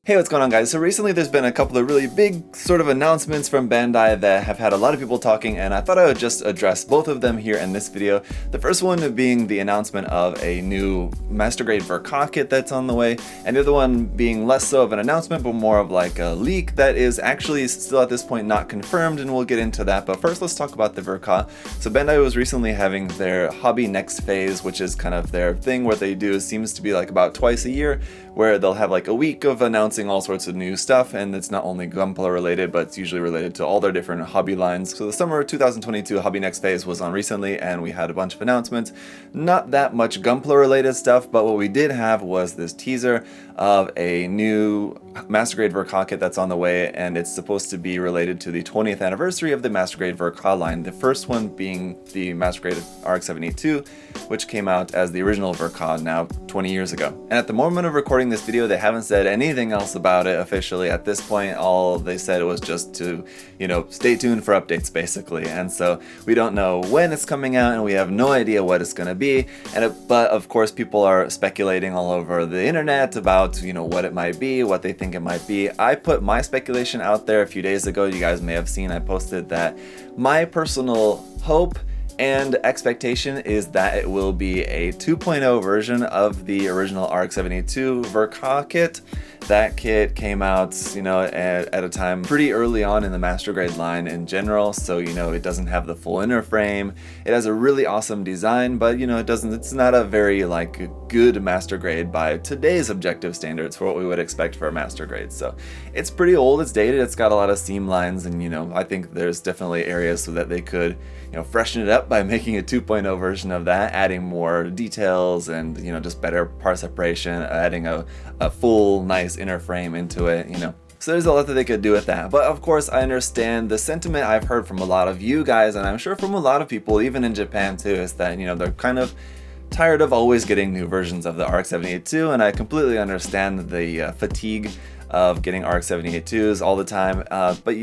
Hey, what's going on, guys? So recently there's been a couple of really big sort of announcements from Bandai that have had a lot of people talking, and I thought I would just address both of them here in this video. The first one being the announcement of a new Master Grade Ver.Ka kit that's on the way, and the other one being less so of an announcement but more of like a leak that is actually still at this point not confirmed, and we'll get into that. But first let's talk about the Ver.Ka. So Bandai was recently having their Hobby Next phase, which is kind of their thing. What they do seems to be like about twice a year, where they'll have like a week of announcing all sorts of new stuff, and it's not only Gunpla related, but it's usually related to all their different hobby lines. So the summer 2022 Hobby Next phase was on recently, and we had a bunch of announcements. Not that much Gunpla related stuff, but what we did have was this teaser of a new Master Grade Ver.Ka kit that's on the way, and it's supposed to be related to the 20th anniversary of the Master Grade Ver.Ka line. The first one being the Master Grade RX-78-2, which came out as the original Ver.Ka now 20 years ago. And at the moment of recording this video, they haven't said anything else about it officially at this point. All they said was just to, stay tuned for updates basically. And so we don't know when it's coming out, and we have no idea what it's going to be. But of course, people are speculating all over the internet about, what it might be, what they think it might be. I put my speculation out there a few days ago. You guys may have seen I posted that my personal hope and expectation is that it will be a 2.0 version of the original RX-78-2 Ver.Ka kit. That kit came out, at a time pretty early on in the Master Grade line in general, so it doesn't have the full inner frame. It has a really awesome design, but it's not a very good Master Grade by today's objective standards for what we would expect for a Master Grade. So it's pretty old, it's dated, it's got a lot of seam lines, and I think there's definitely areas so that they could freshen it up by making a 2.0 version of that, adding more details and just better part separation, adding a full nice inner frame into it. So there's a lot that they could do with that. But of course, I understand the sentiment I've heard from a lot of you guys, and I'm sure from a lot of people even in Japan too, is that they're kind of tired of always getting new versions of the RX-78-2, and I completely understand the fatigue of getting RX-78-2s all the time. But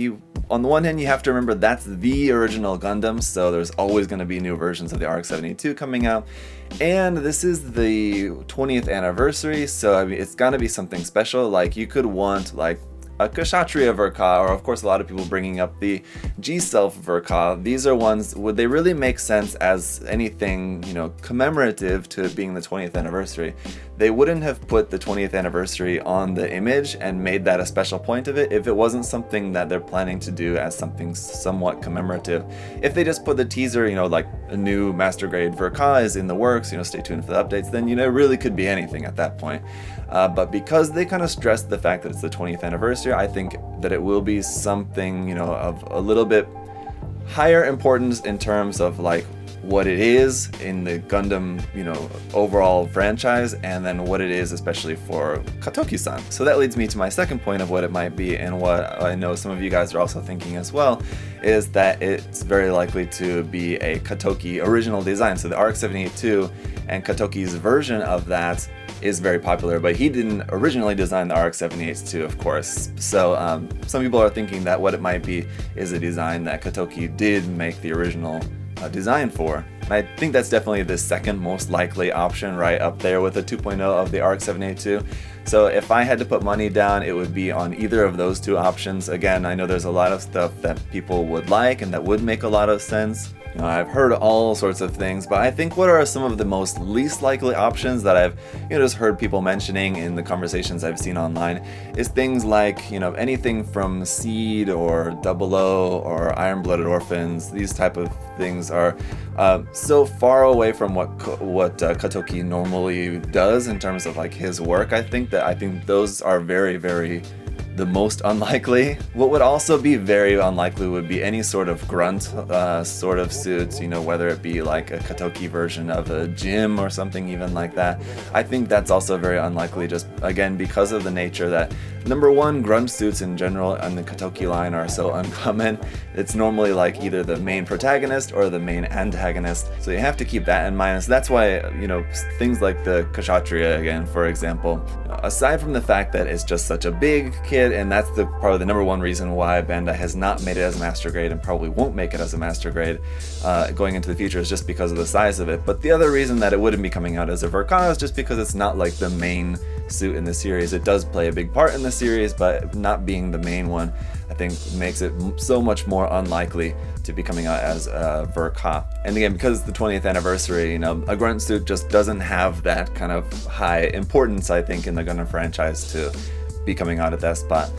on the one hand, you have to remember that's the original Gundam, so there's always going to be new versions of the RX-78-2 coming out. And this is the 20th anniversary, so it's got to be something special. Like, you could want a Kshatriya Ver.Ka, or of course a lot of people bringing up the G-Self Ver.Ka. These are ones, would they really make sense as anything, commemorative to it being the 20th anniversary? They wouldn't have put the 20th anniversary on the image and made that a special point of it if it wasn't something that they're planning to do as something somewhat commemorative. If they just put the teaser, like a new Master Grade Ver.Ka is in the works, stay tuned for the updates, then it really could be anything at that point. But because they kind of stressed the fact that it's the 20th anniversary, I think that it will be something, of a little bit higher importance in terms of what it is in the Gundam, overall franchise, and then what it is especially for Katoki-san. So that leads me to my second point of what it might be, and what I know some of you guys are also thinking as well, is that it's very likely to be a Katoki original design. So the RX-78-2 and Katoki's version of that is very popular, but he didn't originally design the RX-78-2, of course. So some people are thinking that what it might be is a design that Katoki did make the original design for. And I think that's definitely the second most likely option, right up there with the 2.0 of the RX-78-2. So if I had to put money down, it would be on either of those two options. Again, I know there's a lot of stuff that people would like and that would make a lot of sense. I've heard all sorts of things, but I think what are some of the most least likely options that I've just heard people mentioning in the conversations I've seen online is things like anything from Seed or 00 or Iron-Blooded Orphans. These type of things are so far away from what Katoki normally does in terms of his work. I think those are very, very the most unlikely. What would also be very unlikely would be any sort of grunt sort of suit, whether it be like a Katoki version of a gym or something even like that. I think that's also very unlikely, just again because of the nature that, number one, grunt suits in general on the Katoki line are so uncommon. It's normally either the main protagonist or the main antagonist, so you have to keep that in mind. So that's why, things like the Kshatriya, again, for example, aside from the fact that it's just such a big kit, and that's probably the number one reason why Bandai has not made it as a Master Grade and probably won't make it as a Master Grade going into the future, is just because of the size of it. But the other reason that it wouldn't be coming out as a Ver.Ka is just because it's not the main suit in the series. It does play a big part in the the series, but not being the main one, I think makes it so much more unlikely to be coming out as Ver.Ka. And again, because it's the 20th anniversary, a grunt suit just doesn't have that kind of high importance, I think, in the Gundam franchise to be coming out at that spot.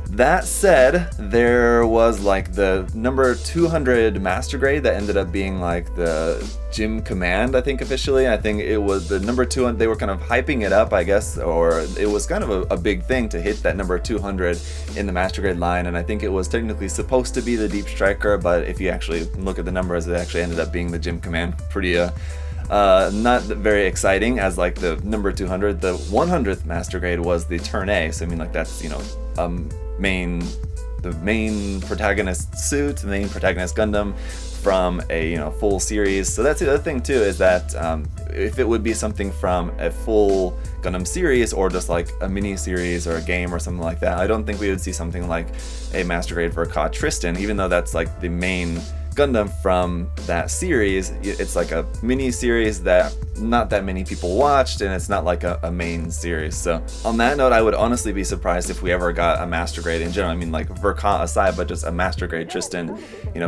That said, there was like the number 200 master grade that ended up being like the Gym Command, I think officially. I think it was the number 200, they were kind of hyping it up, I guess, or it was kind of a big thing to hit that number 200 in the master grade line, and I think it was technically supposed to be the Deep Striker, but if you actually look at the numbers, it actually ended up being the Gym Command. Pretty not very exciting as like the number 200. The 100th master grade was the Turn A, so I mean like that's, the main protagonist suit, the main protagonist Gundam from a full series. So that's the other thing too, is that if it would be something from a full Gundam series or just like a mini series or a game or something like that, I don't think we would see something like a master grade Ver.Ka Tristan, even though that's like the main Gundam from that series. It's like a mini series that not that many people watched, and it's not like a main series. So on that note, I would honestly be surprised if we ever got a master grade in general. I mean, like Ver.Ka aside, but just a master grade Tristan.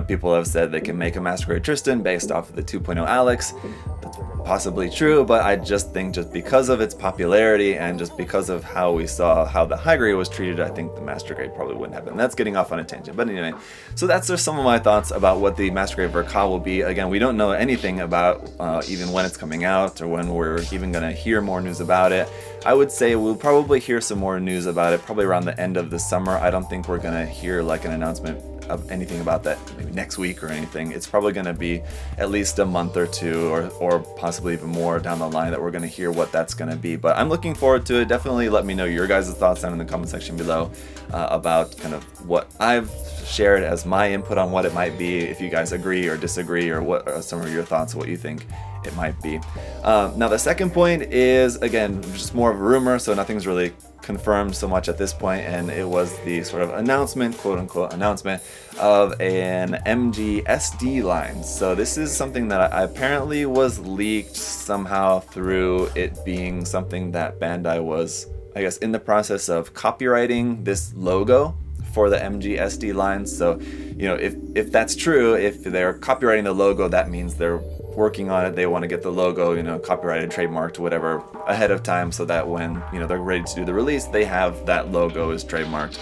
People have said they can make a master grade Tristan based off of the 2.0 Alex. That's possibly true, but I just think just because of its popularity and just because of how we saw how the high grade was treated, I think the master grade probably wouldn't happen. That's getting off on a tangent, but anyway, so that's just some of my thoughts about what the master grade Ver.Ka will be. Again, we don't know anything about even when it's coming out or when we're even going to hear more news about it. I would say we'll probably hear some more news about it probably around the end of the summer. I don't think we're going to hear like an announcement of anything about that maybe next week or anything. It's probably going to be at least a month or two or possibly even more down the line that we're going to hear what that's going to be. But I'm looking forward to it. Definitely let me know your guys' thoughts down in the comment section below about kind of what I've shared as my input on what it might be, if you guys agree or disagree, or what are some of your thoughts, what you think it might be. Now the second point is, again, just more of a rumor, so nothing's really confirmed so much at this point, and it was the sort of announcement, quote unquote announcement, of an MGSD line. So this is something that apparently was leaked somehow through it being something that Bandai was, I guess, in the process of copywriting this logo for the MGSD line. So, if that's true, if they're copywriting the logo, that means they're working on it. They want to get the logo, copyrighted, trademarked, whatever, ahead of time, so that when they're ready to do the release, they have that logo is trademarked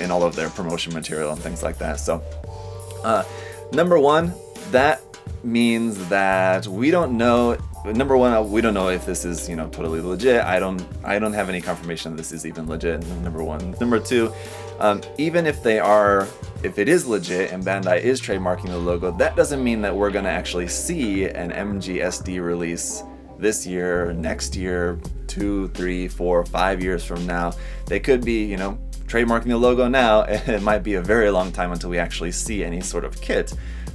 in all of their promotion material and things like that. So, number one, that means that we don't know. Number one, we don't know if this is totally legit. I don't have any confirmation that this is even legit. Number one. Number two, even if it is legit and Bandai is trademarking the logo, that doesn't mean that we're gonna actually see an MGSD release this year, next year, 2, 3, 4, 5 years from now. They could be, trademarking the logo now, and it might be a very long time until we actually see any sort of kit.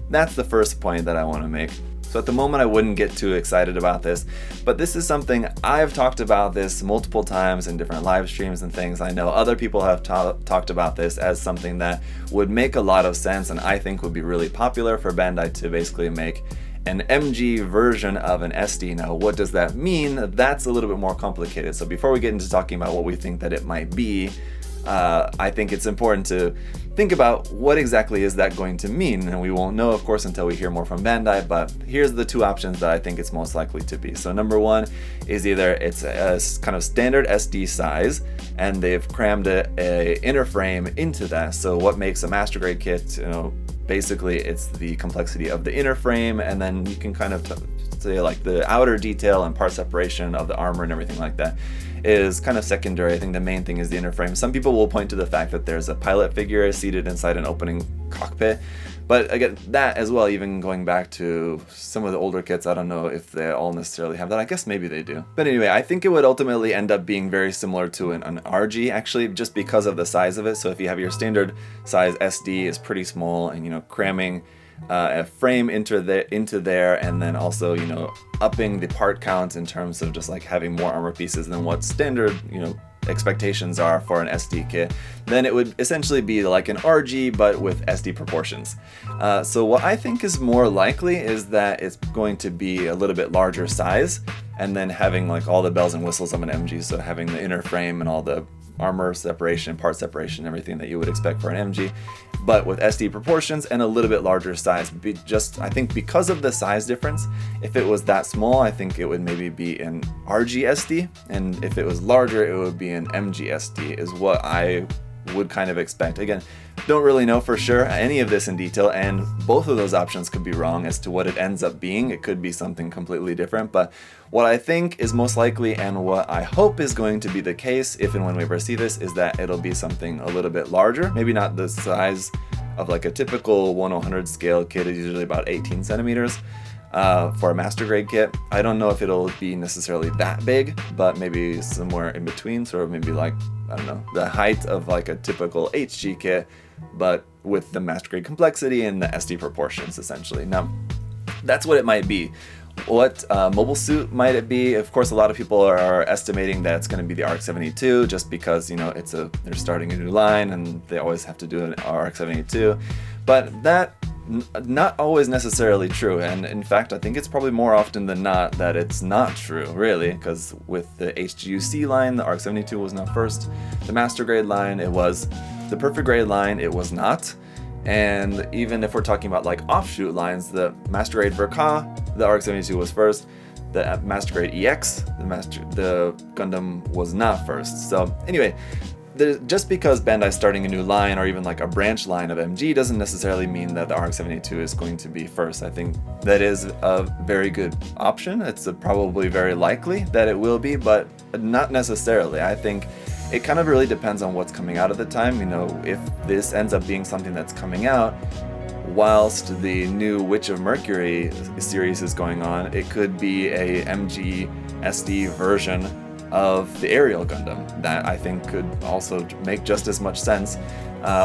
That's the first point that I want to make. So at the moment, I wouldn't get too excited about this, but this is something I've talked about this multiple times in different live streams and things. I know other people have talked about this as something that would make a lot of sense, and I think would be really popular for Bandai to basically make an MG version of an SD. Now, what does that mean? That's a little bit more complicated. So before we get into talking about what we think that it might be, I think it's important to think about what exactly is that going to mean, and we won't know, of course, until we hear more from Bandai, but here's the two options that I think it's most likely to be. So number one is either it's a kind of standard SD size, and they've crammed a inner frame into that. So what makes a master grade kit, basically it's the complexity of the inner frame, and then you can kind of say like the outer detail and part separation of the armor and everything like that is kind of secondary. I think the main thing is the inner frame. Some people will point to the fact that there's a pilot figure seated inside an opening cockpit, but again, that as well, even going back to some of the older kits, I don't know if they all necessarily have that. I guess maybe they do. But anyway, I think it would ultimately end up being very similar to an RG, actually, just because of the size of it. So if you have your standard size SD is pretty small, and cramming a frame into there, and then also upping the part count in terms of just like having more armor pieces than what standard expectations are for an SD kit, then it would essentially be like an RG but with SD proportions. So what I think is more likely is that it's going to be a little bit larger size, and then having like all the bells and whistles of an MG, so having the inner frame and all the armor separation, part separation, everything that you would expect for an MG, but with SD proportions and a little bit larger size. I think because of the size difference, if it was that small, I think it would maybe be an RGSD, and if it was larger, it would be an MGSD, is what I would kind of expect. Again, don't really know for sure any of this in detail, and both of those options could be wrong as to what it ends up being. It could be something completely different, but what I think is most likely and what I hope is going to be the case if and when we ever see this is that it'll be something a little bit larger, maybe not the size of like a typical 1/100 scale kit is usually about 18 centimeters. For a master grade kit, I don't know if it'll be necessarily that big, but maybe somewhere in between, sort of maybe like, I don't know, the height of like a typical HG kit, but with the master grade complexity and the SD proportions essentially. Now, that's what it might be. What mobile suit might it be? Of course, a lot of people are estimating that it's going to be the RX-72 just because, you know, they're starting a new line and they always have to do an RX-72, but that not always necessarily true, and in fact I think it's probably more often than not that it's not true, really, because with the HGUC line, the RX-72 was not first, the master grade line it was, the perfect grade line it was not, and even if we're talking about like offshoot lines, the master grade Ver.Ka, the RX-72 was first, the master grade EX, the Gundam was not first. So anyway, just because Bandai's starting a new line or even like a branch line of MG doesn't necessarily mean that the RX-72 is going to be first. I think that is a very good option. It's probably very likely that it will be, but not necessarily. I think it kind of really depends on what's coming out at the time. You know, if this ends up being something that's coming out whilst the new Witch of Mercury series is going on, it could be a MGSD version of the Aerial Gundam that I think could also make just as much sense,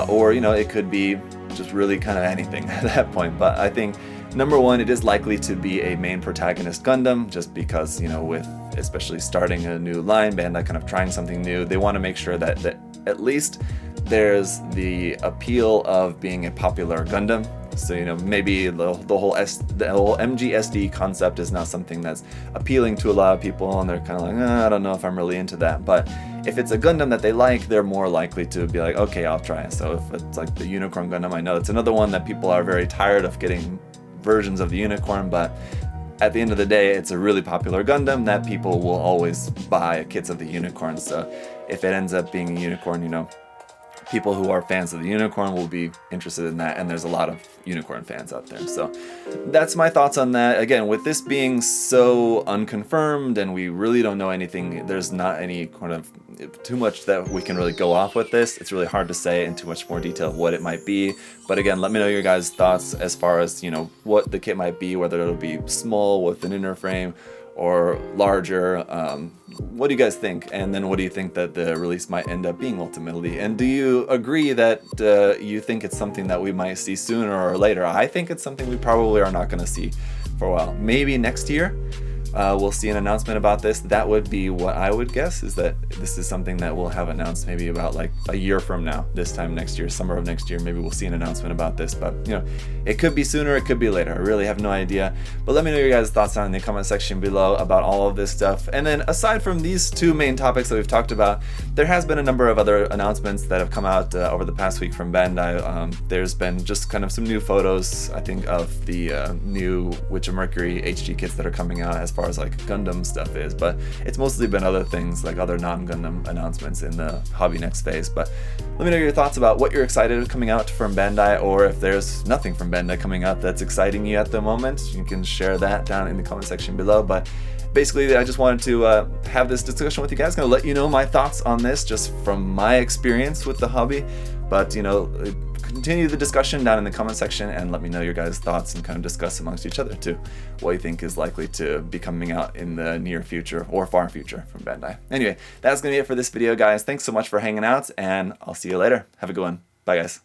or you know, it could be just really kind of anything at that point. But I think number one, it is likely to be a main protagonist Gundam, just because, you know, with especially starting a new line, Bandai kind of trying something new, they want to make sure that at least there's the appeal of being a popular Gundam. So, you know, maybe the whole MGSD concept is not something that's appealing to a lot of people, and they're kind of like, I don't know if I'm really into that. But if it's a Gundam that they like, they're more likely to be like, okay, I'll try it. So if it's like the Unicorn Gundam, I know it's another one that people are very tired of getting versions of the Unicorn, but at the end of the day, it's a really popular Gundam that people will always buy kits of the Unicorn. So if it ends up being a Unicorn, you know, people who are fans of the Unicorn will be interested in that, and there's a lot of Unicorn fans out there. So that's my thoughts on that. Again, with this being so unconfirmed and we really don't know anything, there's not any kind of too much that we can really go off with this. It's really hard to say in too much more detail what it might be. But again, let me know your guys' thoughts as far as, you know, what the kit might be, whether it'll be small with an inner frame or larger. What do you guys think? And then what do you think that the release might end up being ultimately? And do you agree that you think it's something that we might see sooner or later? I think it's something we probably are not going to see for a while. Maybe next year we'll see an announcement about this. That would be what I would guess, is that this is something that we'll have announced maybe about like a year from now, this time next year, summer of next year. Maybe we'll see an announcement about this, but you know, it could be sooner, it could be later. I really have no idea, but let me know your guys' thoughts down in the comment section below about all of this stuff. And then aside from these two main topics that we've talked about, there has been a number of other announcements that have come out over the past week from Bandai. There's been just kind of some new photos, I think, of the new Witch of Mercury HG kits that are coming out as far as like Gundam stuff is, but it's mostly been other things, like other non-Gundam announcements in the hobby next phase. But let me know your thoughts about what you're excited coming out from Bandai, or if there's nothing from Bandai coming out that's exciting you at the moment. You can share that down in the comment section below. But basically, I just wanted to have this discussion with you guys, gonna let you know my thoughts on this just from my experience with the hobby. But you know, continue the discussion down in the comment section and let me know your guys' thoughts and kind of discuss amongst each other too what you think is likely to be coming out in the near future or far future from Bandai. Anyway, that's gonna be it for this video, guys. Thanks so much for hanging out, and I'll see you later. Have a good one. Bye, guys.